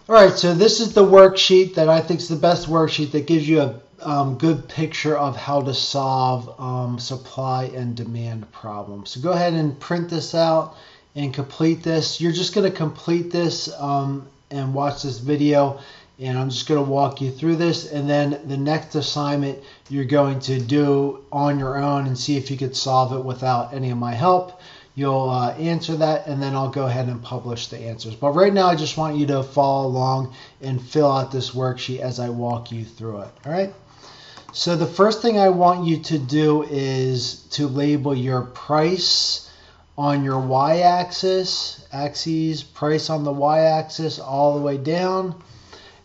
All right, so this is the worksheet that I think is the best worksheet that gives you a good picture of how to solve supply and demand problems. So go ahead and print this out and complete this. You're just going to complete this and watch this video, and I'm just going to walk you through this, and then the next assignment you're going to do on your own and see if you could solve it without any of my help. You'll answer that, and then I'll go ahead and publish the answers. But right now, I just want you to follow along and fill out this worksheet as I walk you through it. All right? So the first thing I want you to do is to label your price on your y-axis, price on the y-axis all the way down.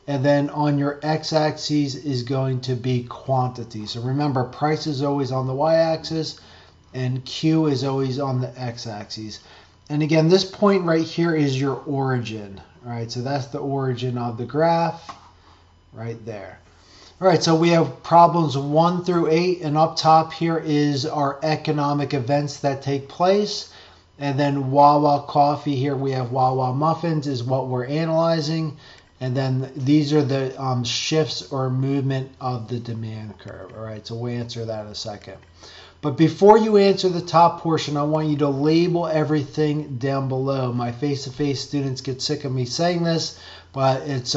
And then on your x-axis is going to be quantity. So remember, price is always on the y-axis, and Q is always on the x-axis. And again, this point right here is your origin. All right, so that's the origin of the graph right there. All right, so we have problems 1 through 8, and up top here is our economic events that take place. And then Wawa coffee, here we have Wawa muffins is what we're analyzing. And then these are the shifts or movement of the demand curve. All right, so we'll answer that in a second. But before you answer the top portion, I want you to label everything down below. My face-to-face students get sick of me saying this, but it's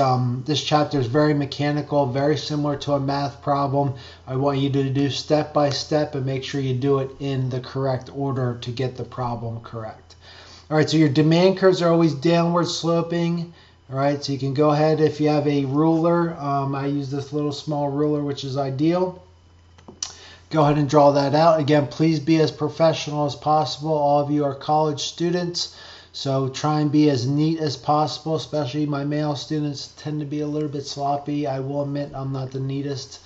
this chapter is very mechanical, very similar to a math problem. I want you to do step by step and make sure you do it in the correct order to get the problem correct. All right, so your demand curves are always downward sloping. All right, so you can go ahead if you have a ruler. I use this little small ruler, which is ideal. Go ahead and draw that out. Again, please be as professional as possible. All of you are college students, so try and be as neat as possible, especially my male students tend to be a little bit sloppy. I will admit I'm not the neatest,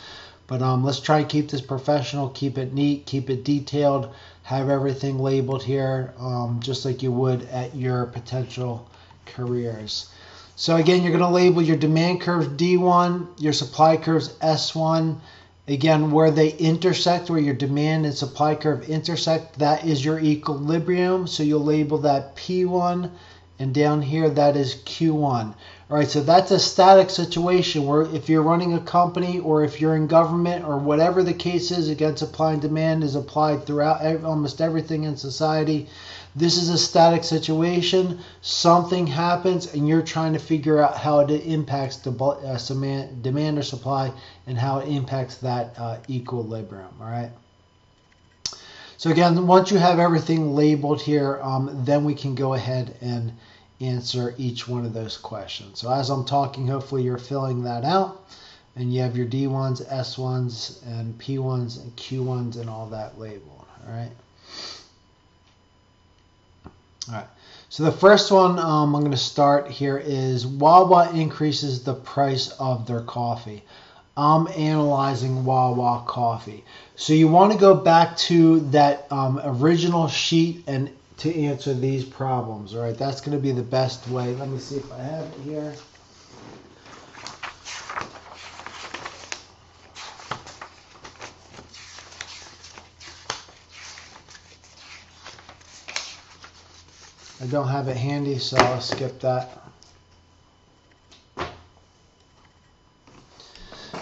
but let's try and keep this professional, keep it neat, keep it detailed, have everything labeled here, just like you would at your potential careers. So again, you're going to label your demand curves D1, your supply curves S1. Again, where they intersect, where your demand and supply curve intersect, that is your equilibrium. So you'll label that P1, and down here, that is Q1. All right, so that's a static situation where if you're running a company or if you're in government or whatever the case is, again, supply and demand is applied throughout almost everything in society. This is a static situation. Something happens, and you're trying to figure out how it impacts the demand or supply and how it impacts that equilibrium. All right. So again, once you have everything labeled here, then we can go ahead and answer each one of those questions. So as I'm talking, hopefully you're filling that out, and you have your D1s, S1s, and P1s, and Q1s, and all that labeled. All right. All right, so the first one I'm going to start here is Wawa increases the price of their coffee. I'm analyzing Wawa coffee. So you want to go back to that original sheet and to answer these problems. All right, that's going to be the best way. Let me see if I have it here. I don't have it handy, so I'll skip that. All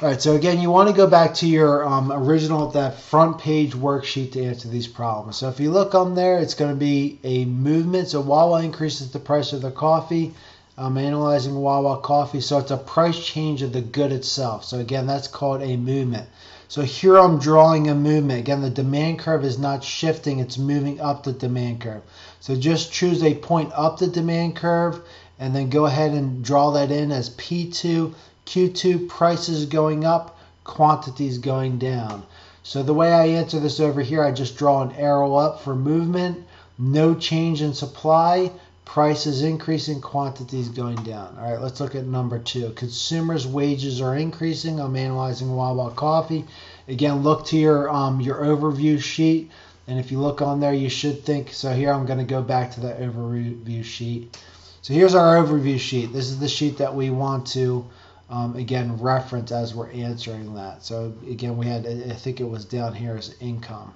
right, so again, you want to go back to your original, that front page worksheet to answer these problems. So if you look on there, it's going to be a movement. So Wawa increases the price of their coffee. I'm analyzing Wawa coffee. So it's a price change of the good itself. So again, that's called a movement. So here I'm drawing a movement. Again, the demand curve is not shifting. It's moving up the demand curve. So just choose a point up the demand curve and then go ahead and draw that in as P2. Q2, prices going up, quantities going down. So the way I answer this over here, I just draw an arrow up for movement. No change in supply. Prices increasing, quantities going down. All right, let's look at number 2. Consumers' wages are increasing. I'm analyzing Wawa coffee. Again, look to your overview sheet. And if you look on there, you should think, so here I'm going to go back to the overview sheet. So here's our overview sheet. This is the sheet that we want to, again, reference as we're answering that. So again, we had, I think it was down here as income.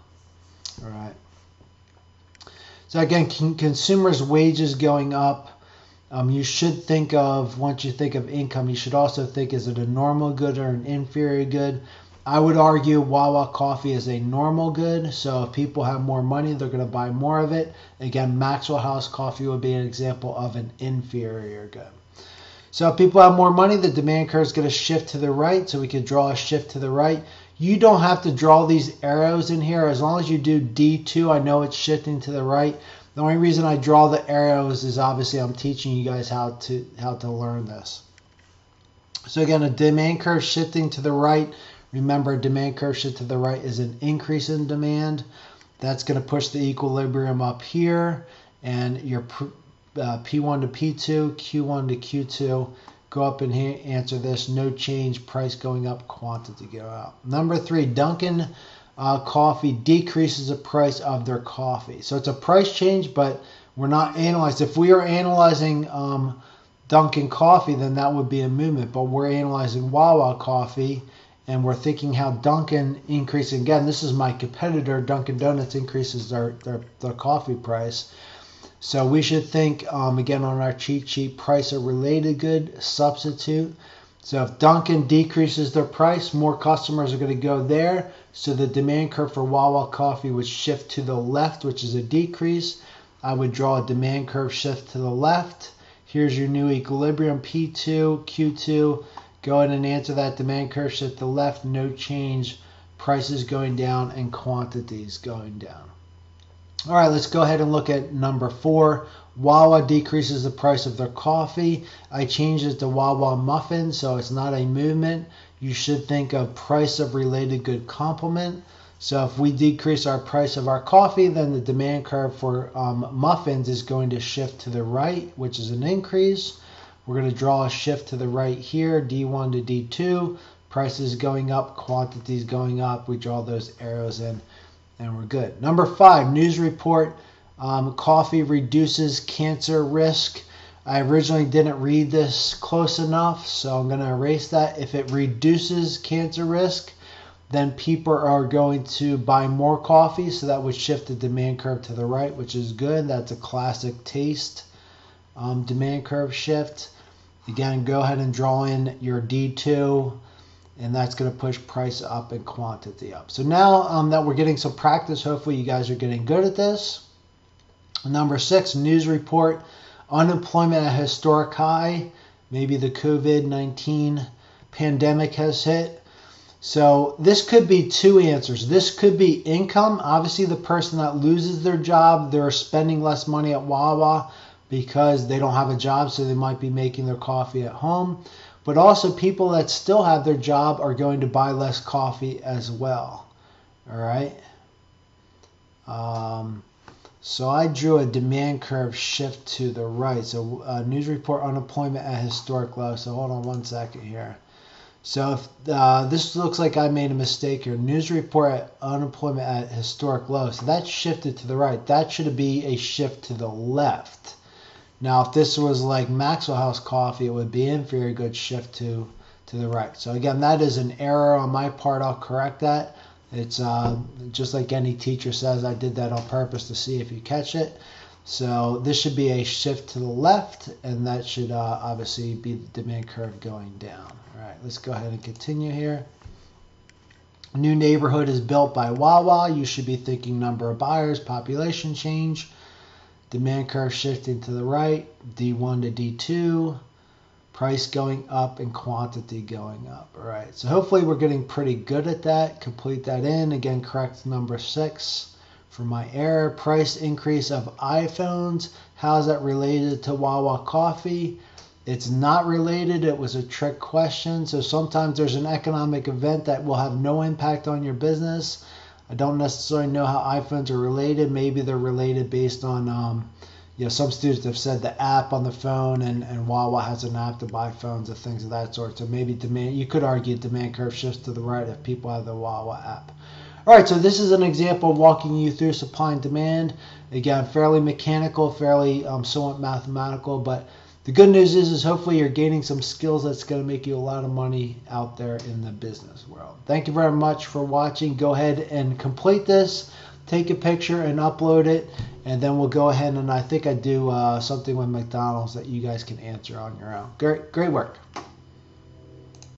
All right. So again, consumers' wages going up. You should think of, once you think of income, you should also think, is it a normal good or an inferior good? I would argue Wawa coffee is a normal good. So if people have more money, they're going to buy more of it. Again, Maxwell House coffee would be an example of an inferior good. So if people have more money, the demand curve is going to shift to the right. So we could draw a shift to the right. You don't have to draw these arrows in here. As long as you do D2, I know it's shifting to the right. The only reason I draw the arrows is obviously I'm teaching you guys how to learn this. So again, a demand curve shifting to the right. Remember, a demand curve shift to the right is an increase in demand. That's going to push the equilibrium up here, and your P1 to P2, Q1 to Q2. Go up and answer this. No change, price going up, quantity go out. Number 3, Dunkin' Coffee decreases the price of their coffee. So it's a price change, but we're not analyzing. If we are analyzing Dunkin' Coffee, then that would be a movement. But we're analyzing Wawa Coffee, and we're thinking how Dunkin' increasing. Again, this is my competitor. Dunkin' Donuts increases their coffee price. So we should think, again, on our cheat sheet, price a related good, substitute. So if Dunkin' decreases their price, more customers are going to go there. So the demand curve for Wawa coffee would shift to the left, which is a decrease. I would draw a demand curve shift to the left. Here's your new equilibrium, P2, Q2. Go ahead and answer that demand curve shift to the left, no change. Prices going down and quantities going down. All right, let's go ahead and look at number 4. Wawa decreases the price of their coffee. I changed it to Wawa muffin, so it's not a movement. You should think of price of related good complement. So if we decrease our price of our coffee, then the demand curve for muffins is going to shift to the right, which is an increase. We're going to draw a shift to the right here, D1 to D2. Prices going up, quantities going up. We draw those arrows in, and we're good. Number 5, news report. Coffee reduces cancer risk. I originally didn't read this close enough, so I'm going to erase that. If it reduces cancer risk, then people are going to buy more coffee, so that would shift the demand curve to the right, which is good. That's a classic taste demand curve shift. Again, go ahead and draw in your D2, and that's going to push price up and quantity up. So now that we're getting some practice, hopefully you guys are getting good at this. Number 6, news report. Unemployment at historic high. Maybe the COVID-19 pandemic has hit. So this could be 2 answers. This could be income. Obviously, the person that loses their job, they're spending less money at Wawa because they don't have a job, so they might be making their coffee at home. But also people that still have their job are going to buy less coffee as well. All right. So I drew a demand curve shift to the right. So news report, unemployment at historic low. So hold on one second here. So if this looks like I made a mistake here. News report, unemployment at historic low. So that shifted to the right. That should be a shift to the left. Now, if this was like Maxwell House coffee, it would be inferior good shift to the right. So again, that is an error on my part. I'll correct that. It's just like any teacher says, I did that on purpose to see if you catch it. So this should be a shift to the left, and that should obviously be the demand curve going down. All right, let's go ahead and continue here. New neighborhood is built by Wawa. You should be thinking number of buyers, population change. Demand curve shifting to the right, D1 to D2, price going up and quantity going up. All right, so hopefully we're getting pretty good at that. Complete that in. Again, correct number 6 for my error. Price increase of iPhones. How is that related to Wawa coffee? It's not related. It was a trick question. So sometimes there's an economic event that will have no impact on your business. I don't necessarily know how iPhones are related. Maybe they're related based on, some students have said the app on the phone, and Wawa has an app to buy phones and things of that sort. So maybe you could argue demand curve shifts to the right if people have the Wawa app. All right, so this is an example of walking you through supply and demand. Again, fairly mechanical, fairly somewhat mathematical, but the good news is hopefully you're gaining some skills that's going to make you a lot of money out there in the business world. Thank you very much for watching. Go ahead and complete this. Take a picture and upload it. And then we'll go ahead and I think I do something with McDonald's that you guys can answer on your own. Great work.